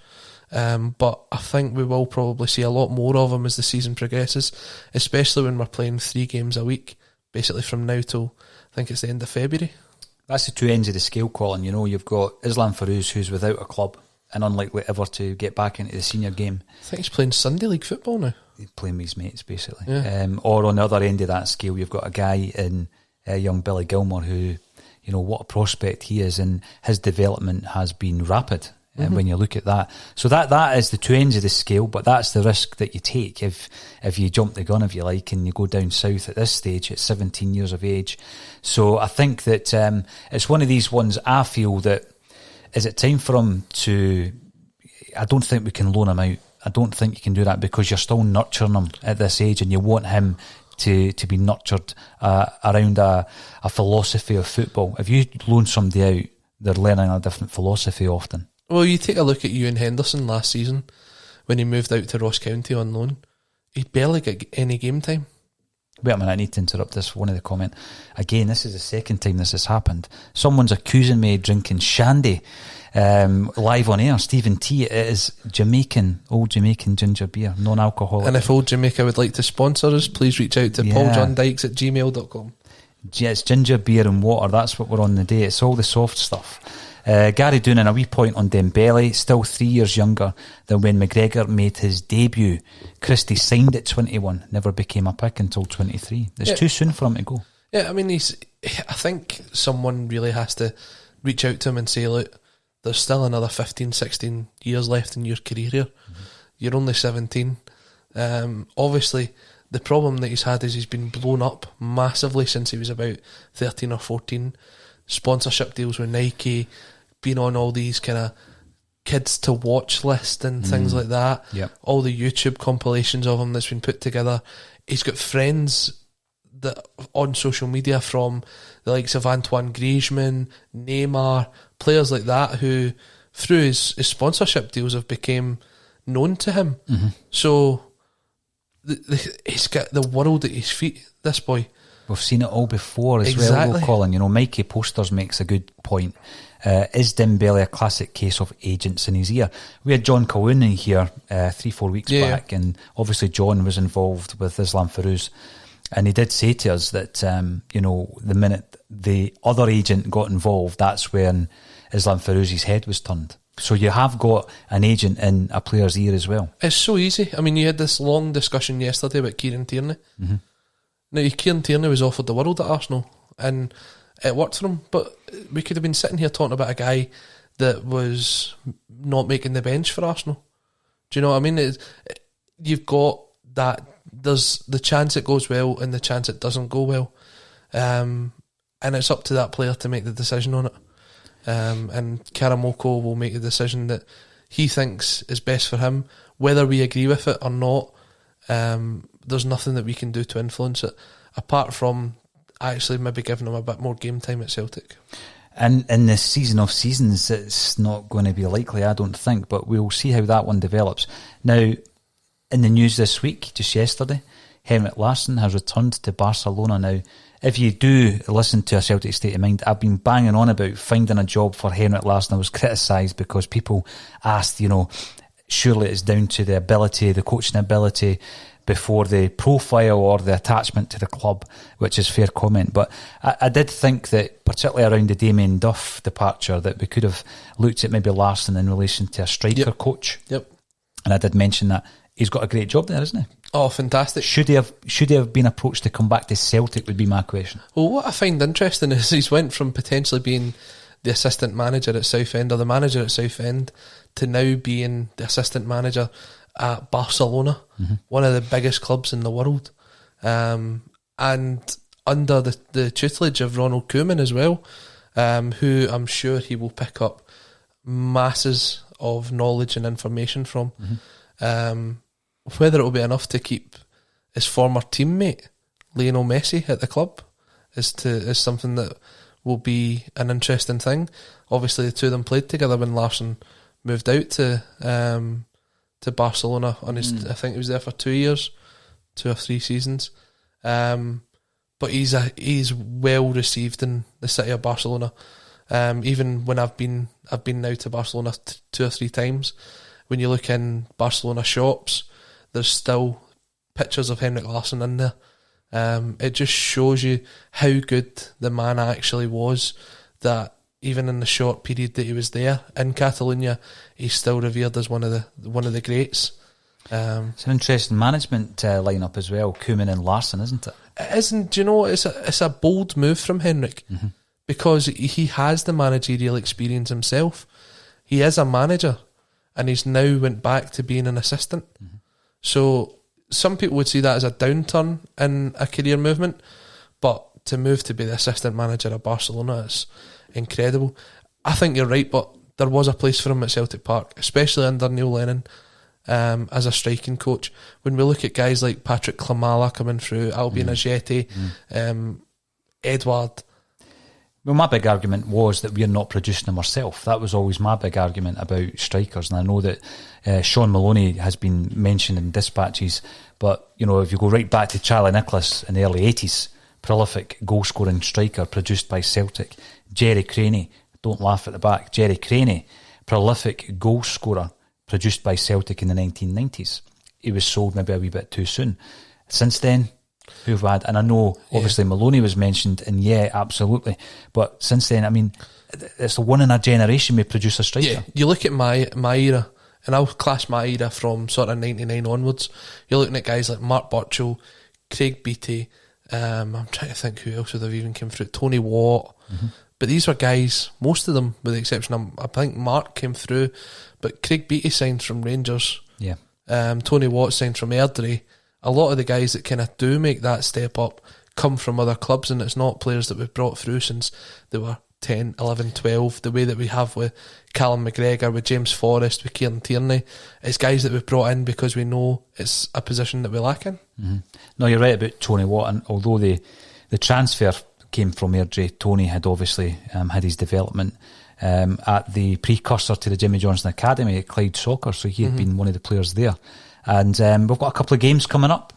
But I think we will probably see a lot more of him as the season progresses, especially when we're playing 3 games a week, basically from now till I think it's the end of February. That's the two ends of the scale, Colin. You've got Islam Feruz, who's without a club and unlikely ever to get back into the senior game. I think he's playing Sunday League football now. He's playing with his mates, basically. Yeah. Or on the other end of that scale, you've got a guy in young Billy Gilmore who, what a prospect he is, and his development has been rapid. When you look at that, so that is the two ends of the scale, but that's the risk that you take if you jump the gun, if you like, and you go down south at this stage at 17 years of age. So I think that it's one of these ones. I feel that is it time for him to? I don't think we can loan him out. I don't think you can do that, because you're still nurturing him at this age, and you want him to be nurtured around a philosophy of football. If you loan somebody out, they're learning a different philosophy often. Well, you take a look at Ewan Henderson last season when he moved out to Ross County on loan. He barely got any game time. Wait a minute, I need to interrupt this. One of the comment. Again, this is the second time this has happened. Someone's accusing me of drinking shandy live on air. Stephen T. It is Old Jamaican ginger beer, non-alcoholic. And if Old Jamaica would like to sponsor us, please reach out to pauljohndykes@gmail.com. Yeah, it's ginger beer and water. That's what we're on the day. It's all the soft stuff. Gary Doonan, a wee point on Dembele, still 3 years younger than when McGregor made his debut. Christie signed at 21, never became a pick until 23. It's too soon for him to go. Yeah, I mean, I think someone really has to reach out to him and say, look, there's still another 15, 16 years left in your career here. You're only 17. Obviously, the problem that he's had is he's been blown up massively since he was about 13 or 14. Sponsorship deals with Nike, been on all these kind of kids to watch list and things like that. Yep. All the YouTube compilations of him that's been put together. He's got friends on social media from the likes of Antoine Griezmann, Neymar, players like that who, through his sponsorship deals, have become known to him. Mm-hmm. So he's got the world at his feet, this boy. We've seen it all before as well, though, Colin. You know, Mikey Posters makes a good point. Is Dembele a classic case of agents in his ear? We had John Colin in here 3-4 weeks back, and obviously John was involved with Islam Feruz, and he did say to us that you know, the minute the other agent got involved, that's when Islam Feruz's head was turned. So you have got an agent in a player's ear as well. It's so easy. I mean, you had this long discussion yesterday about Kieran Tierney. Mm-hmm. Now, Kieran Tierney was offered the world at Arsenal, and it worked for him, but we could have been sitting here talking about a guy that was not making the bench for Arsenal. Do you know what I mean? You've got that. There's the chance it goes well and the chance it doesn't go well, and it's up to that player to make the decision on it. And Karamoko will make the decision that he thinks is best for him, whether we agree with it or not. There's nothing that we can do to influence it, apart from actually maybe giving him a bit more game time at Celtic. And in this season of seasons, it's not going to be likely, I don't think, but we'll see how that one develops. Now, in the news this week, just yesterday, Henrik Larsson has returned to Barcelona. Now, if you do listen to a Celtic State of Mind, I've been banging on about finding a job for Henrik Larsson. I was criticised because people asked, you know, surely it's down to the ability, the coaching ability, before the profile or the attachment to the club, which is fair comment. But I did think that, particularly around the Damien Duff departure, that we could have looked at maybe Larsson in relation to a striker coach. Yep. And I did mention that he's got a great job there, isn't he? Oh, fantastic. Should he have been approached to come back to Celtic, would be my question. Well, what I find interesting is he's went from potentially being the assistant manager at Southend, or the manager at Southend, to now being the assistant manager at Barcelona, one of the biggest clubs in the world, and under the tutelage of Ronald Koeman as well, who I'm sure he will pick up masses of knowledge and information from. Whether it will be enough to keep his former teammate Lionel Messi at the club is something that will be an interesting thing. Obviously, the two of them played together when Larsson moved out to Barcelona on his. I think he was there for 2 years, 2 or 3 seasons. But he's well received in the city of Barcelona. Even when I've been now to Barcelona 2 or 3 times. When you look in Barcelona shops, there's still pictures of Henrik Larsson in there. It just shows you how good the man actually was, that even in the short period that he was there in Catalonia, he's still revered as one of the greats. It's an interesting management lineup as well, Koeman and Larsson, isn't it? It isn't. Do you know, it's a bold move from Henrik, because he has the managerial experience himself. He is a manager, and he's now went back to being an assistant. So some people would see that as a downturn in a career movement, but to move to be the assistant manager of Barcelona is incredible. I think you're right, but there was a place for him at Celtic Park, especially under Neil Lennon as a striking coach. When we look at guys like Patrick Klimala coming through, Albion Ajeti, Edward. Well, my big argument was that we're not producing them ourselves. That was always my big argument about strikers, and I know that Sean Maloney has been mentioned in dispatches, but you know, if you go right back to Charlie Nicholas in the early 80s, prolific goal-scoring striker produced by Celtic. Jerry Craney, don't laugh at the back, Jerry Craney, prolific goal-scorer produced by Celtic in the 1990s. He was sold maybe a wee bit too soon. Since then, who've had, and I know obviously Maloney was mentioned, and yeah, absolutely, but since then, I mean, it's the one in a generation we produce a striker. Yeah, you look at my era, and I'll class my era from sort of 99 onwards. You're looking at guys like Mark Burchell, Craig Beattie, I'm trying to think who else would have even come through, Tony Watt, but these were guys, most of them with the exception of, I think Mark came through, but Craig Beattie signed from Rangers, Tony Watt signed from Airdrie. A lot of the guys that kind of do make that step up come from other clubs, and it's not players that we've brought through since they were 10, 11, 12, the way that we have with Callum McGregor, with James Forrest, with Kieran Tierney. It's guys that we've brought in because we know it's a position that we lack in. No, you're right about Tony Watt, and although the transfer came from Airdrie, Tony had obviously had his development at the precursor to the Jimmy Johnson Academy at Clyde Soccer, so he had been one of the players there. And we've got a couple of games coming up.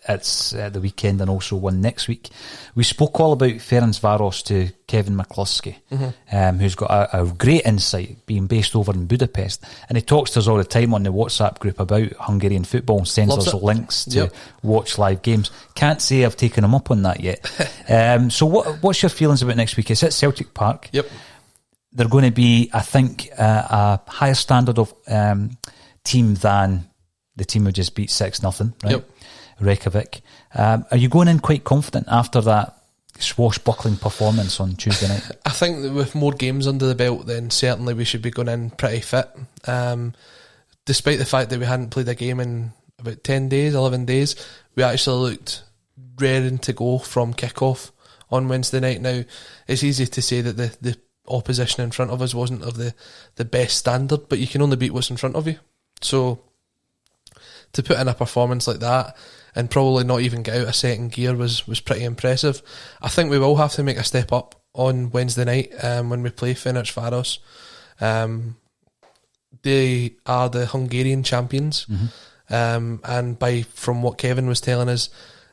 It's the weekend and also one next week. We spoke all about Ferencváros to Kevin McCluskey, who's got a great insight, being based over in Budapest, and he talks to us all the time on the WhatsApp group about Hungarian football and sends us links to watch live games. Can't say I've taken him up on that yet. So what's your feelings about next week? It's at Celtic Park. Yep. They're going to be, I think, a higher standard of team than the team who just beat 6-0, right? Yep. Reykjavik. Are you going in quite confident after that swashbuckling performance on Tuesday night? I think that with more games under the belt, then certainly we should be going in pretty fit. Despite the fact that we hadn't played a game in about 10 days, 11 days, we actually looked raring to go from kick-off on Wednesday night. Now, it's easy to say that the opposition in front of us wasn't of the best standard, but you can only beat what's in front of you. So, to put in a performance like that and probably not even get out of second gear was pretty impressive. I think we will have to make a step up on Wednesday night when we play Ferencváros. They are the Hungarian champions, and from what Kevin was telling us,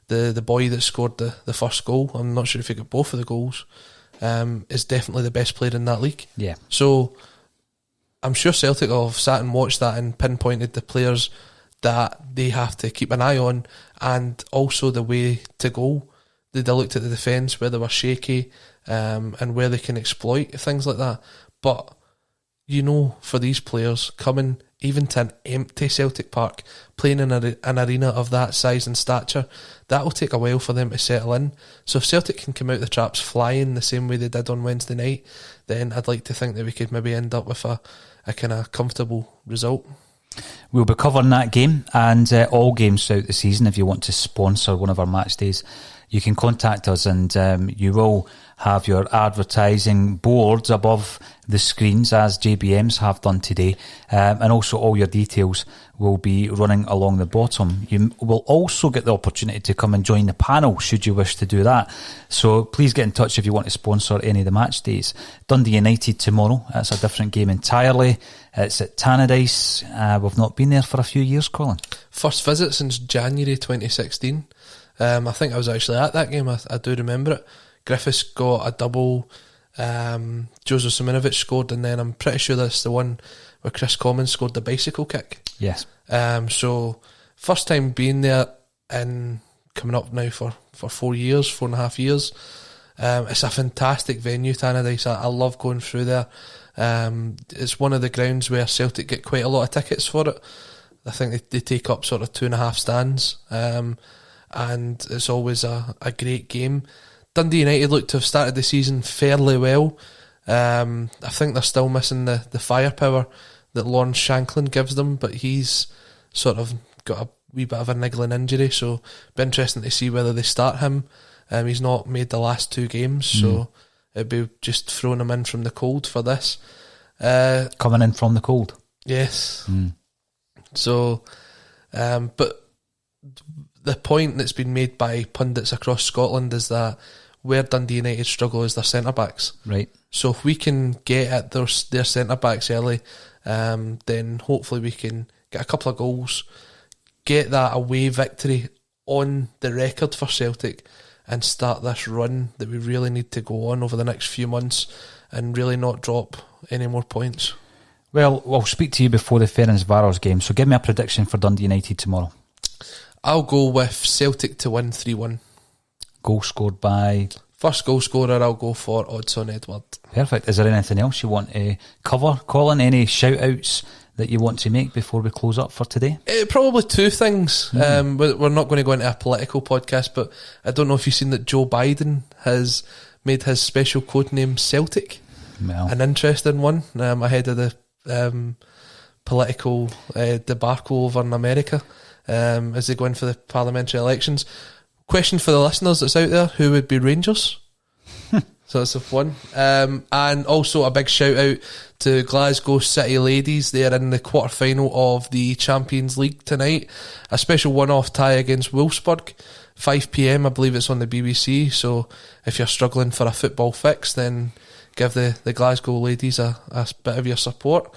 the boy that scored the first goal, I'm not sure if he got both of the goals, is definitely the best player in that league. Yeah. So I'm sure Celtic will have sat and watched that and pinpointed the players that they have to keep an eye on, and also the way to goal. They looked at the defence, where they were shaky, and where they can exploit things like that. But for these players coming even to an empty Celtic Park, playing in an arena of that size and stature, that will take a while for them to settle in. So if Celtic can come out the traps flying the same way they did on Wednesday night, then I'd like to think that we could maybe end up with a kind of comfortable result. We'll be covering that game and all games throughout the season. If you want to sponsor one of our match days, you can contact us, and you will have your advertising boards above the screens, as JBMs have done today, and also all your details will be running along the bottom. You will also get the opportunity to come and join the panel should you wish to do that. So please get in touch if you want to sponsor any of the match days. Dundee United tomorrow. That's a different game entirely. It's at Tannadice. We've not been there for a few years, Colin. First visit since January 2016. I think I was actually at that game. I do remember it. Griffiths got a double. Joseph Siminovic scored, and then I'm pretty sure that's the one where Chris Commons scored the bicycle kick. Yes. So first time being there, and coming up now for 4 years, 4.5 years. It's a fantastic venue, Tannadice. I love going through there. It's one of the grounds where Celtic get quite a lot of tickets for it. I think they take up sort of 2.5 stands, and it's always a great game. Dundee United look to have started the season fairly well. I think they're still missing the firepower that Lawrence Shanklin gives them, but he's sort of got a wee bit of a niggling injury, so it'll be interesting to see whether they start him. He's not made the last 2 games, so it'd be just throwing him in from the cold for this. Coming in from the cold. Yes. So, but the point that's been made by pundits across Scotland is that where Dundee United struggle is their centre-backs. Right. So if we can get at their centre-backs early, then hopefully we can get a couple of goals, get that away victory on the record for Celtic, and start this run that we really need to go on over the next few months and really not drop any more points. Well, I'll speak to you before the Ferencváros game, so give me a prediction for Dundee United tomorrow. I'll go with Celtic to win 3-1. Goal scored by? First goal scorer, I'll go for Odsonne Edouard. Perfect. Is there anything else you want to cover, Colin? Any shout-outs that you want to make before we close up for today? Probably 2 things. We're not going to go into a political podcast, but I don't know if you've seen that Joe Biden has made his special code name Celtic. Well, an interesting one ahead of the political debacle over in America as they go in for the parliamentary elections. Question for the listeners that's out there: who would be Rangers? So it's a fun. And also a big shout out to Glasgow City ladies. They're in the quarter final of the Champions League tonight. A special one-off tie against Wolfsburg. 5 p.m, I believe it's on the BBC. So if you're struggling for a football fix, then give the Glasgow ladies a bit of your support.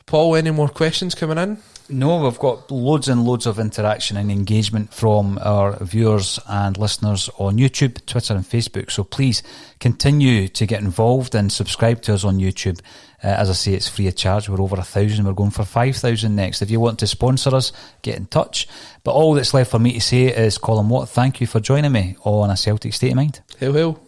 Paul, any more questions coming in? No, we've got loads and loads of interaction and engagement from our viewers and listeners on YouTube, Twitter and Facebook. So please continue to get involved and subscribe to us on YouTube. As I say, it's free of charge. We're over 1,000. We're going for 5,000 next. If you want to sponsor us, get in touch. But all that's left for me to say is, Colin Watt, thank you for joining me on A Celtic State of Mind. Hail, hail.